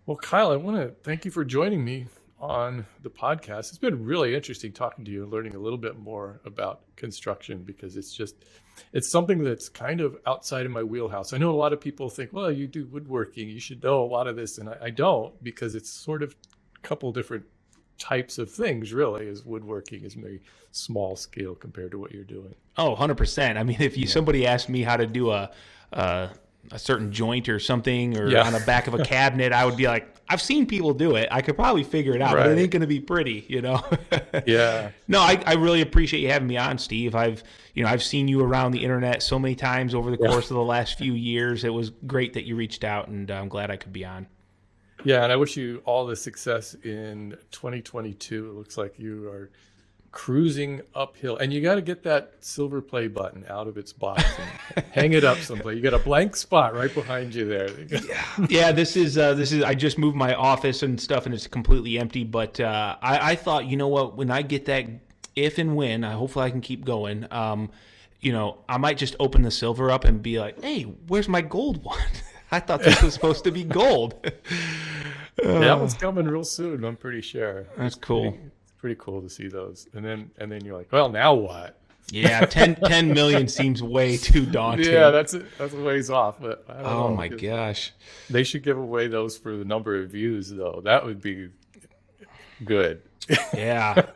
[SPEAKER 1] Well, Kyle, I want to thank you for joining me on the podcast. It's been really interesting talking to you and learning a little bit more about construction, because it's something that's kind of outside of my wheelhouse. I know a lot of people think, well, you do woodworking, you should know a lot of this. And I don't, because it's sort of a couple different types of things, really, as woodworking is very small scale compared to what you're doing.
[SPEAKER 2] Oh, 100%. I mean, if somebody asked me how to do a certain joint or something, or on the back of a cabinet, I would be like, I've seen people do it. I could probably figure it out, but it ain't going to be pretty,
[SPEAKER 1] Yeah.
[SPEAKER 2] No, I really appreciate you having me on, Steve. I've seen you around the internet so many times over the course of the last few years. It was great that you reached out, and I'm glad I could be on.
[SPEAKER 1] Yeah, and I wish you all the success in 2022. It looks like you are cruising uphill, and you got to get that silver play button out of its box and hang it up someplace. You got a blank spot right behind you there.
[SPEAKER 2] Yeah. This is I just moved my office and stuff, and it's completely empty. But I thought, you know what, when I get that, if and when, hopefully I can keep going. I might just open the silver up and be like, hey, where's my gold one? I thought this was supposed to be gold.
[SPEAKER 1] That one's coming real soon, I'm pretty sure.
[SPEAKER 2] That's cool.
[SPEAKER 1] It's pretty cool to see those. And then you're like, well, now what?
[SPEAKER 2] Yeah, 10 million seems way too daunting.
[SPEAKER 1] Yeah, that's a ways off. But I don't know.
[SPEAKER 2] My gosh.
[SPEAKER 1] They should give away those for the number of views, though. That would be good.
[SPEAKER 2] Yeah.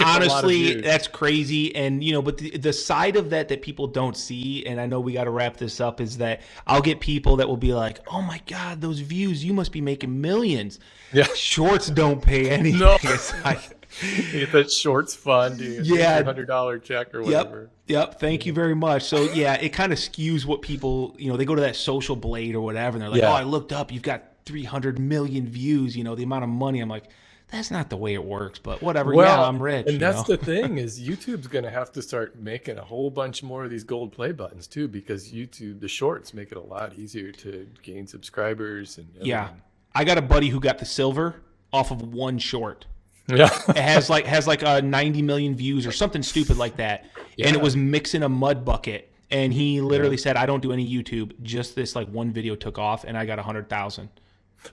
[SPEAKER 2] Honestly, that's crazy. And, but the side of that people don't see, and I know we got to wrap this up, is that I'll get people that will be like, oh my God, those views, you must be making millions.
[SPEAKER 1] Yeah.
[SPEAKER 2] Shorts don't pay anything.
[SPEAKER 1] No.
[SPEAKER 2] It's like,
[SPEAKER 1] you get that shorts fund, $100 check or whatever.
[SPEAKER 2] Yep. Thank you very much. So yeah, it kind of skews what people, they go to that Social Blade or whatever, and they're like, oh, I looked up, you've got 300 million views, the amount of money. I'm like, that's not the way it works, but whatever. Well, I'm rich.
[SPEAKER 1] And that's the thing, is YouTube's going to have to start making a whole bunch more of these gold play buttons too, because YouTube, the shorts make it a lot easier to gain subscribers. And everything.
[SPEAKER 2] Yeah. I got a buddy who got the silver off of one short.
[SPEAKER 1] Yeah.
[SPEAKER 2] It has like 90 million views or something stupid like that. Yeah. And it was mixing a mud bucket. And he literally said, I don't do any YouTube. Just this one video took off, and I got 100,000.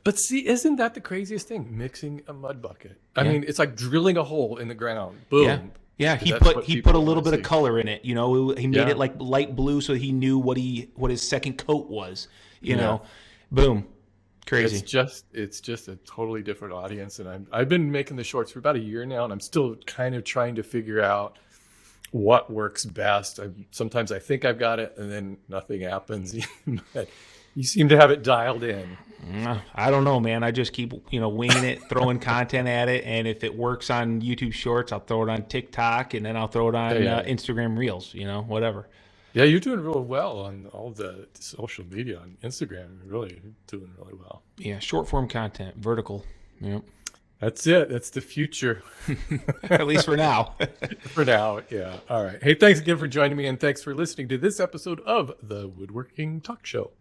[SPEAKER 1] But see, isn't that the craziest thing? Mixing a mud bucket. I mean, it's like drilling a hole in the ground. Boom.
[SPEAKER 2] Yeah. He put a little bit of color in it. He made it like light blue, so he knew what his second coat was. You know, boom, crazy.
[SPEAKER 1] It's just a totally different audience, and I've been making the shorts for about a year now, and I'm still kind of trying to figure out what works best. Sometimes I think I've got it, and then nothing happens. But you seem to have it dialed in.
[SPEAKER 2] I don't know, man. I just keep, winging it, throwing content at it. And if it works on YouTube Shorts, I'll throw it on TikTok, and then I'll throw it on Instagram Reels, whatever.
[SPEAKER 1] Yeah, you're doing real well on all the social media. On Instagram, you're really doing really well.
[SPEAKER 2] Yeah, short form content, vertical. Yep.
[SPEAKER 1] That's it. That's the future.
[SPEAKER 2] At least for now.
[SPEAKER 1] For now, yeah. All right. Hey, thanks again for joining me, and thanks for listening to this episode of the Woodworking Talk Show.